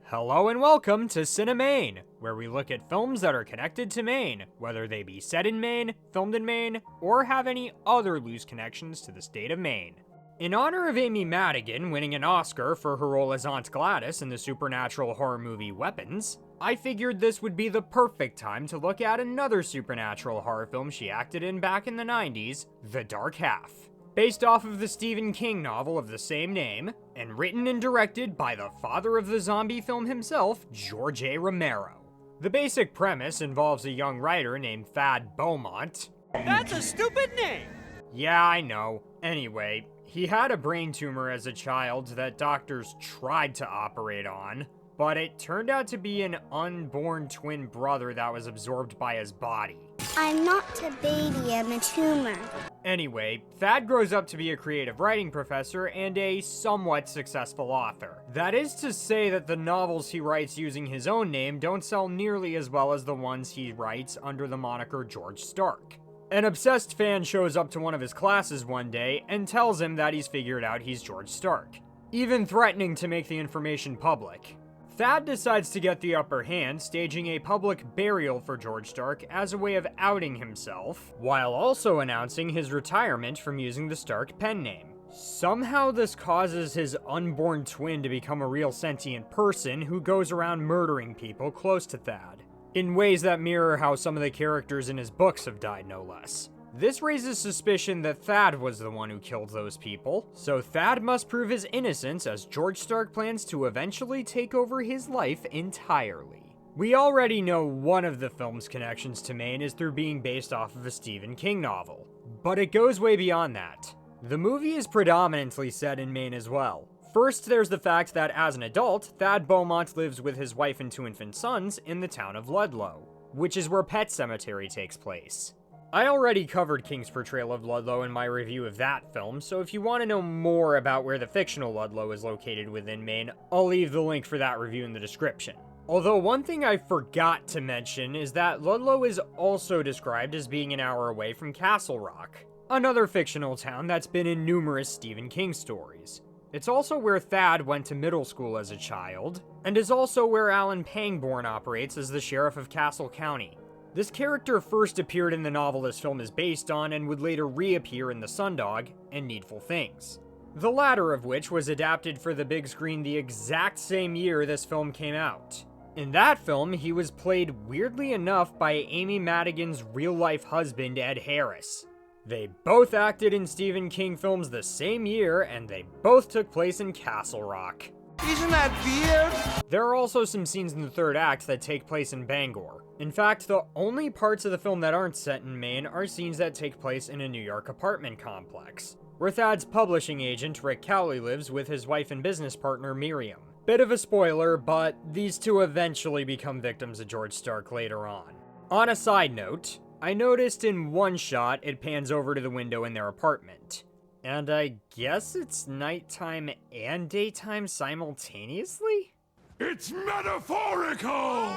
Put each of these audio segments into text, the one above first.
Hello and welcome to CineMaine, where we look at films that are connected to Maine, whether they be set in Maine, filmed in Maine, or have any other loose connections to the state of Maine. In honor of Amy Madigan winning an Oscar for her role as Aunt Gladys in the supernatural horror movie Weapons, I figured this would be the perfect time to look at another supernatural horror film she acted in back in the 90s, The Dark Half. Based off of the Stephen King novel of the same name, and written and directed by the father of the zombie film himself, George A. Romero. The basic premise involves a young writer named Thad Beaumont. That's a stupid name! Yeah, I know. Anyway, he had a brain tumor as a child that doctors tried to operate on, but it turned out to be an unborn twin brother that was absorbed by his body. I'm not a baby, I'm a tumor. Anyway, Thad grows up to be a creative writing professor and a somewhat successful author. That is to say that the novels he writes using his own name don't sell nearly as well as the ones he writes under the moniker George Stark. An obsessed fan shows up to one of his classes one day and tells him that he's figured out he's George Stark, even threatening to make the information public. Thad decides to get the upper hand, staging a public burial for George Stark as a way of outing himself, while also announcing his retirement from using the Stark pen name. Somehow this causes his unborn twin to become a real sentient person who goes around murdering people close to Thad, in ways that mirror how some of the characters in his books have died, no less. This raises suspicion that Thad was the one who killed those people, so Thad must prove his innocence as George Stark plans to eventually take over his life entirely. We already know one of the film's connections to Maine is through being based off of a Stephen King novel, but it goes way beyond that. The movie is predominantly set in Maine as well. First, there's the fact that as an adult, Thad Beaumont lives with his wife and two infant sons in the town of Ludlow, which is where Pet Sematary takes place. I already covered King's portrayal of Ludlow in my review of that film, so if you want to know more about where the fictional Ludlow is located within Maine, I'll leave the link for that review in the description. Although one thing I forgot to mention is that Ludlow is also described as being an hour away from Castle Rock, another fictional town that's been in numerous Stephen King stories. It's also where Thad went to middle school as a child, and is also where Alan Pangborn operates as the sheriff of Castle County. This character first appeared in the novel this film is based on and would later reappear in The Sundog and Needful Things, the latter of which was adapted for the big screen the exact same year this film came out. In that film, he was played weirdly enough by Amy Madigan's real-life husband, Ed Harris. They both acted in Stephen King films the same year, and they both took place in Castle Rock. Isn't that weird? There are also some scenes in the third act that take place in Bangor. In fact, the only parts of the film that aren't set in Maine are scenes that take place in a New York apartment complex, where Thad's publishing agent, Rick Cowley, lives with his wife and business partner, Miriam. Bit of a spoiler, but these two eventually become victims of George Stark later on. On a side note, I noticed in one shot it pans over to the window in their apartment. And I guess it's nighttime and daytime simultaneously? It's metaphorical!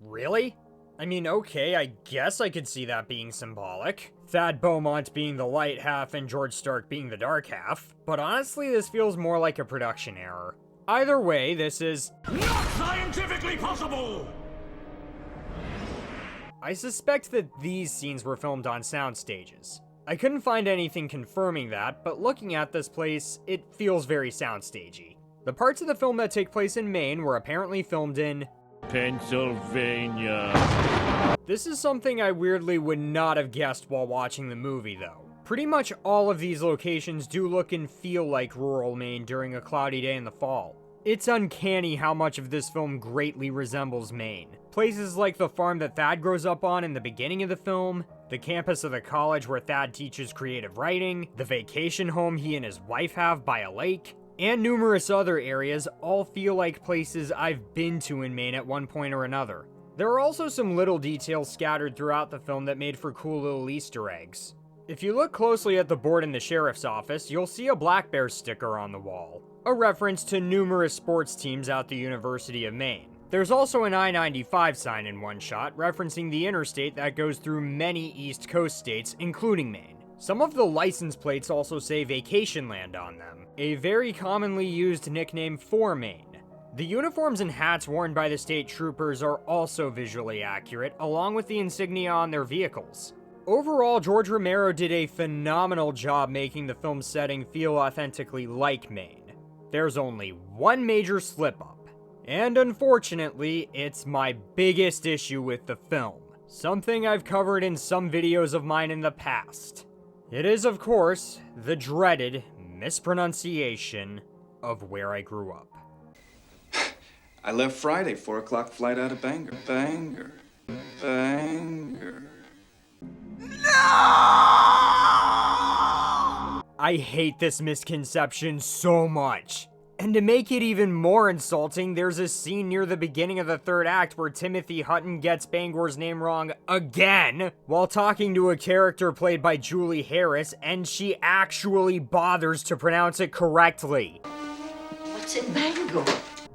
Really? I mean, okay, I guess I could see that being symbolic. Thad Beaumont being the light half and George Stark being the dark half. But honestly, this feels more like a production error. Either way, this is Not scientifically possible! I suspect that these scenes were filmed on sound stages. I couldn't find anything confirming that, but looking at this place, it feels very soundstagey. The parts of the film that take place in Maine were apparently filmed in Pennsylvania. This is something I weirdly would not have guessed while watching the movie, though. Pretty much all of these locations do look and feel like rural Maine during a cloudy day in the fall. It's uncanny how much of this film greatly resembles Maine. Places like the farm that Thad grows up on in the beginning of the film, the campus of the college where Thad teaches creative writing, the vacation home he and his wife have by a lake, and numerous other areas all feel like places I've been to in Maine at one point or another. There are also some little details scattered throughout the film that made for cool little Easter eggs. If you look closely at the board in the sheriff's office, you'll see a Black Bears sticker on the wall, a reference to numerous sports teams at the University of Maine. There's also an I-95 sign in one shot, referencing the interstate that goes through many East Coast states, including Maine. Some of the license plates also say Vacation Land on them, a very commonly used nickname for Maine. The uniforms and hats worn by the state troopers are also visually accurate, along with the insignia on their vehicles. Overall, George Romero did a phenomenal job making the film's setting feel authentically like Maine. There's only one major slip-up, and unfortunately, it's my biggest issue with the film. Something I've covered in some videos of mine in the past. It is, of course, the dreaded mispronunciation of where I grew up. I left Friday, 4 o'clock flight out of Bangor. Bangor. Bangor. I hate this misconception so much. And to make it even more insulting, there's a scene near the beginning of the third act where Timothy Hutton gets Bangor's name wrong again while talking to a character played by Julie Harris, and she actually bothers to pronounce it correctly. What's in Bangor?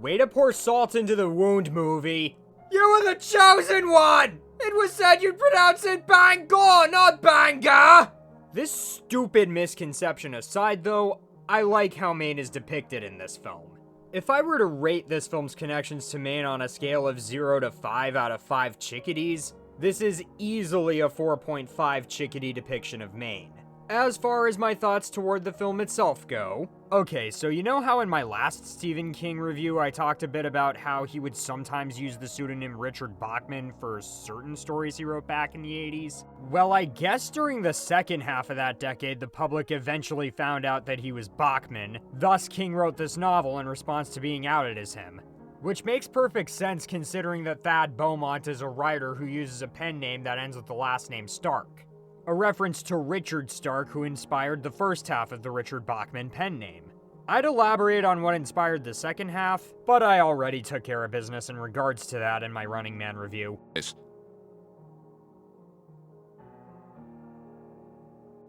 Way to pour salt into the wound, movie. You were the chosen one! It was said you'd pronounce it Bangor, not Bangor! This stupid misconception aside, though, I like how Maine is depicted in this film. If I were to rate this film's connections to Maine on a scale of 0 to 5 out of 5 chickadees, this is easily a 4.5 chickadee depiction of Maine. As far as my thoughts toward the film itself go, okay, so you know how in my last Stephen King review I talked a bit about how he would sometimes use the pseudonym Richard Bachman for certain stories he wrote back in the 80s? Well, I guess during the second half of that decade, the public eventually found out that he was Bachman, thus King wrote this novel in response to being outed as him. Which makes perfect sense considering that Thad Beaumont is a writer who uses a pen name that ends with the last name Stark. A reference to Richard Stark, who inspired the first half of the Richard Bachman pen name. I'd elaborate on what inspired the second half, but I already took care of business in regards to that in my Running Man review.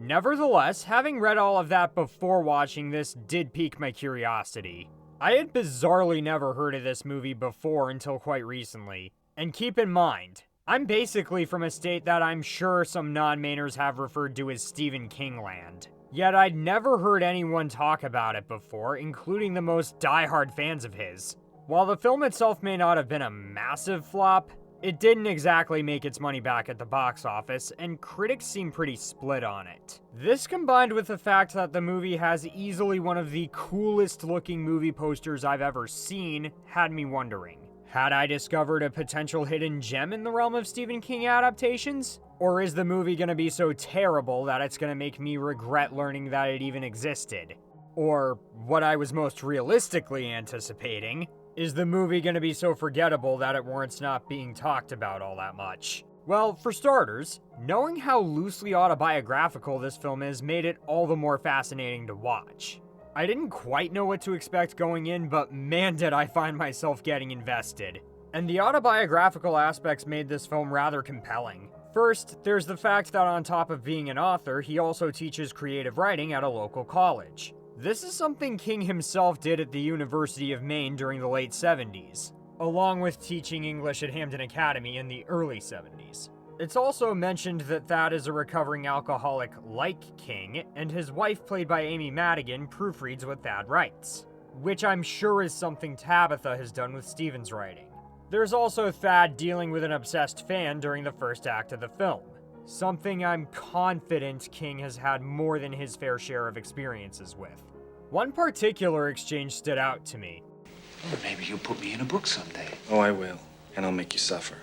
Nevertheless, having read all of that before watching this did pique my curiosity. I had bizarrely never heard of this movie before until quite recently. And keep in mind, I'm basically from a state that I'm sure some non-Mainers have referred to as Stephen King land. Yet I'd never heard anyone talk about it before, including the most die-hard fans of his. While the film itself may not have been a massive flop, it didn't exactly make its money back at the box office, and critics seem pretty split on it. This combined with the fact that the movie has easily one of the coolest looking movie posters I've ever seen, had me wondering. Had I discovered a potential hidden gem in the realm of Stephen King adaptations? Or is the movie gonna be so terrible that it's gonna make me regret learning that it even existed? Or, what I was most realistically anticipating, is the movie gonna be so forgettable that it warrants not being talked about all that much? Well, for starters, knowing how loosely autobiographical this film is made it all the more fascinating to watch. I didn't quite know what to expect going in, but man did I find myself getting invested. And the autobiographical aspects made this film rather compelling. First, there's the fact that on top of being an author, he also teaches creative writing at a local college. This is something King himself did at the University of Maine during the late 70s, along with teaching English at Hampden Academy in the early 70s. It's also mentioned that Thad is a recovering alcoholic like King, and his wife, played by Amy Madigan, proofreads what Thad writes, which I'm sure is something Tabitha has done with Stephen's writing. There's also Thad dealing with an obsessed fan during the first act of the film, something I'm confident King has had more than his fair share of experiences with. One particular exchange stood out to me. Maybe you'll put me in a book someday. Oh, I will. And I'll make you suffer.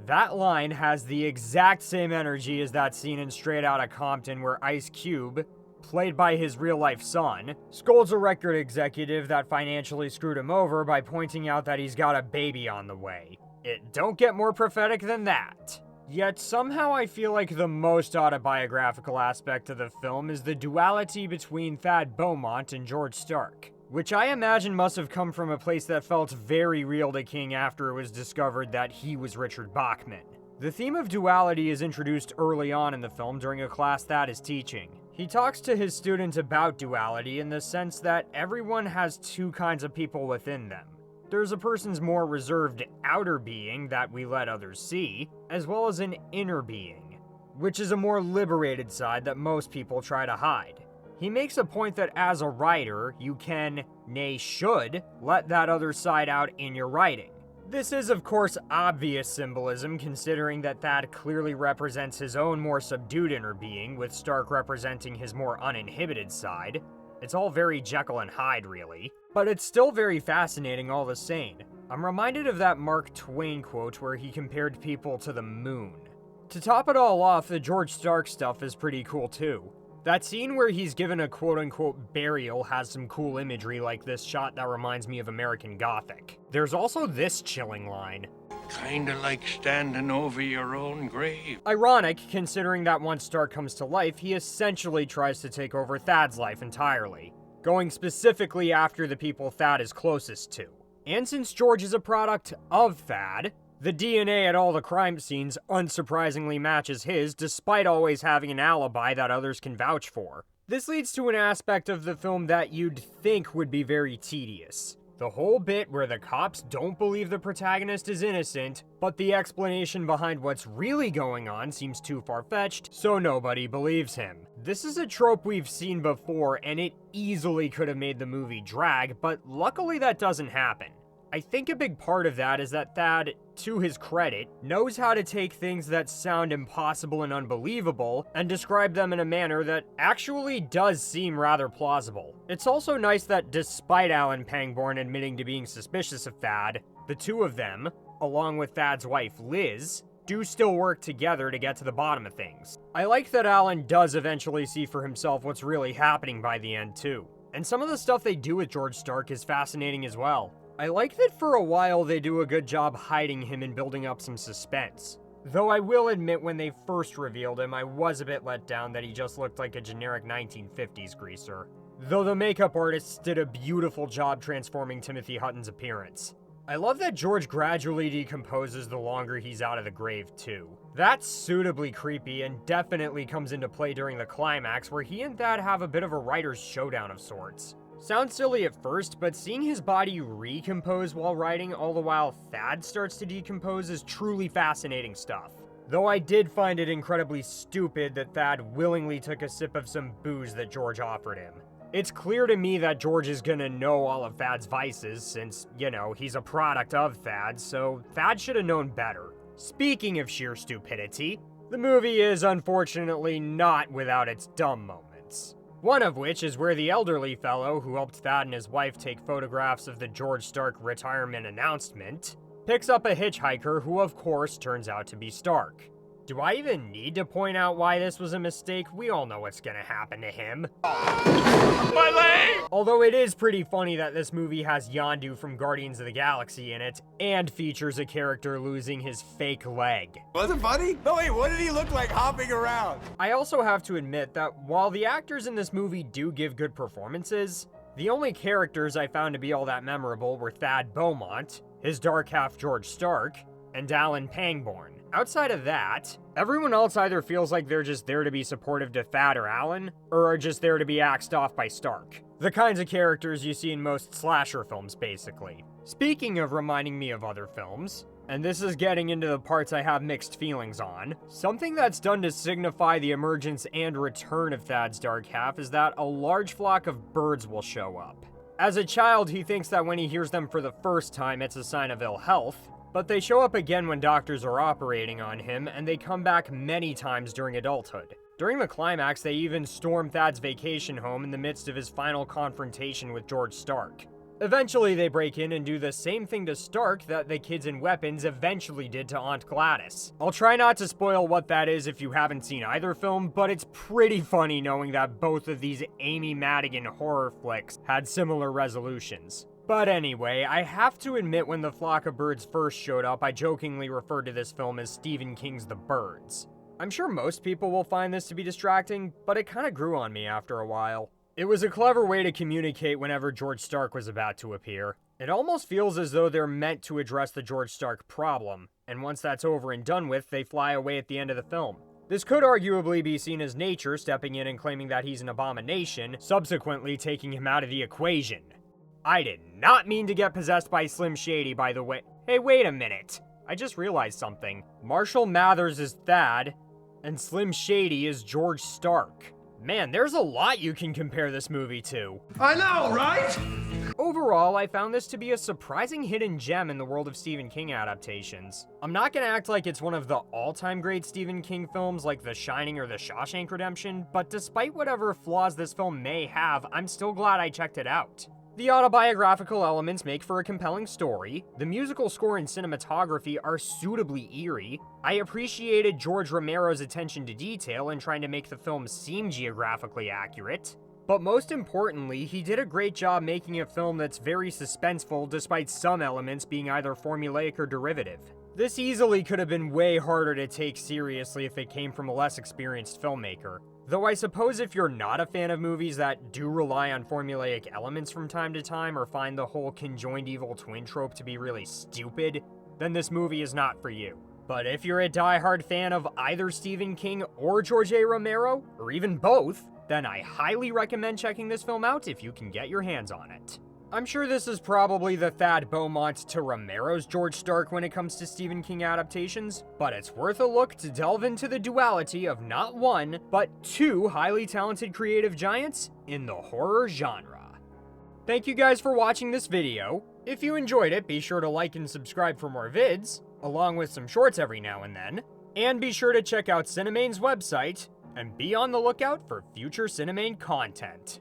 That line has the exact same energy as that scene in Straight Outta Compton where Ice Cube, played by his real-life son, scolds a record executive that financially screwed him over by pointing out that he's got a baby on the way. It don't get more prophetic than that. Yet somehow I feel like the most autobiographical aspect of the film is the duality between Thad Beaumont and George Stark, which I imagine must have come from a place that felt very real to King after it was discovered that he was Richard Bachman. The theme of duality is introduced early on in the film during a class Thad is teaching. He talks to his students about duality in the sense that everyone has two kinds of people within them. There's a person's more reserved outer being that we let others see, as well as an inner being, which is a more liberated side that most people try to hide. He makes a point that as a writer, you can nay should, let that other side out in your writing. This is of course obvious symbolism, considering that Thad clearly represents his own more subdued inner being, with Stark representing his more uninhibited side. It's all very Jekyll and Hyde, really. But it's still very fascinating all the same. I'm reminded of that Mark Twain quote where he compared people to the moon. To top it all off, the George Stark stuff is pretty cool too. That scene where he's given a quote-unquote burial has some cool imagery, like this shot that reminds me of American Gothic. There's also this chilling line. Kinda like standing over your own grave. Ironic, considering that once Stark comes to life, he essentially tries to take over Thad's life entirely, going specifically after the people Thad is closest to. And since George is a product of Thad, the DNA at all the crime scenes unsurprisingly matches his, despite always having an alibi that others can vouch for. This leads to an aspect of the film that you'd think would be very tedious. The whole bit where the cops don't believe the protagonist is innocent, but the explanation behind what's really going on seems too far-fetched, so nobody believes him. This is a trope we've seen before, and it easily could have made the movie drag, but luckily that doesn't happen. I think a big part of that is that Thad, to his credit, knows how to take things that sound impossible and unbelievable and describe them in a manner that actually does seem rather plausible. It's also nice that despite Alan Pangborn admitting to being suspicious of Thad, the two of them, along with Thad's wife Liz, do still work together to get to the bottom of things. I like that Alan does eventually see for himself what's really happening by the end too. And some of the stuff they do with George Stark is fascinating as well. I like that for a while they do a good job hiding him and building up some suspense. Though I will admit when they first revealed him, I was a bit let down that he just looked like a generic 1950s greaser. Though the makeup artists did a beautiful job transforming Timothy Hutton's appearance. I love that George gradually decomposes the longer he's out of the grave too. That's suitably creepy and definitely comes into play during the climax where he and Thad have a bit of a writer's showdown of sorts. Sounds silly at first, but seeing his body recompose while writing all the while Thad starts to decompose is truly fascinating stuff. Though I did find it incredibly stupid that Thad willingly took a sip of some booze that George offered him. It's clear to me that George is gonna know all of Thad's vices since, you know, he's a product of Thad, so Thad should have known better. Speaking of sheer stupidity, the movie is unfortunately not without its dumb moments. One of which is where the elderly fellow who helped Thad and his wife take photographs of the George Stark retirement announcement picks up a hitchhiker who of course turns out to be Stark. Do I even need to point out why this was a mistake? We all know what's gonna happen to him. My leg! Although it is pretty funny that this movie has Yondu from Guardians of the Galaxy in it, and features a character losing his fake leg. Was it funny? No, wait, what did he look like hopping around? I also have to admit that while the actors in this movie do give good performances, the only characters I found to be all that memorable were Thad Beaumont, his dark half George Stark, and Alan Pangborn. Outside of that, everyone else either feels like they're just there to be supportive to Thad or Alan, or are just there to be axed off by Stark. The kinds of characters you see in most slasher films, basically. Speaking of reminding me of other films, and this is getting into the parts I have mixed feelings on, something that's done to signify the emergence and return of Thad's dark half is that a large flock of birds will show up. As a child, he thinks that when he hears them for the first time, it's a sign of ill health, but they show up again when doctors are operating on him, and they come back many times during adulthood. During the climax, they even storm Thad's vacation home in the midst of his final confrontation with George Stark. Eventually, they break in and do the same thing to Stark that the kids in Weapons eventually did to Aunt Gladys. I'll try not to spoil what that is if you haven't seen either film, but it's pretty funny knowing that both of these Amy Madigan horror flicks had similar resolutions. But anyway, I have to admit when the flock of birds first showed up, I jokingly referred to this film as Stephen King's The Birds. I'm sure most people will find this to be distracting, but it kinda grew on me after a while. It was a clever way to communicate whenever George Stark was about to appear. It almost feels as though they're meant to address the George Stark problem, and once that's over and done with, they fly away at the end of the film. This could arguably be seen as nature stepping in and claiming that he's an abomination, subsequently taking him out of the equation. I did not mean to get possessed by Slim Shady, by the way. Hey, wait a minute. I just realized something. Marshall Mathers is Thad, and Slim Shady is George Stark. Man, there's a lot you can compare this movie to. I know, right? Overall, I found this to be a surprising hidden gem in the world of Stephen King adaptations. I'm not gonna act like it's one of the all-time great Stephen King films like The Shining or The Shawshank Redemption, but despite whatever flaws this film may have, I'm still glad I checked it out. The autobiographical elements make for a compelling story, the musical score and cinematography are suitably eerie, I appreciated George Romero's attention to detail in trying to make the film seem geographically accurate, but most importantly, he did a great job making a film that's very suspenseful despite some elements being either formulaic or derivative. This easily could have been way harder to take seriously if it came from a less experienced filmmaker. Though I suppose if you're not a fan of movies that do rely on formulaic elements from time to time or find the whole conjoined evil twin trope to be really stupid, then this movie is not for you. But if you're a diehard fan of either Stephen King or George A. Romero, or even both, then I highly recommend checking this film out if you can get your hands on it. I'm sure this is probably the Thad Beaumont to Romero's George Stark when it comes to Stephen King adaptations, but it's worth a look to delve into the duality of not one, but two highly talented creative giants in the horror genre. Thank you guys for watching this video. If you enjoyed it, be sure to like and subscribe for more vids, along with some shorts every now and then, and be sure to check out CineMaine's website, and be on the lookout for future CineMaine content.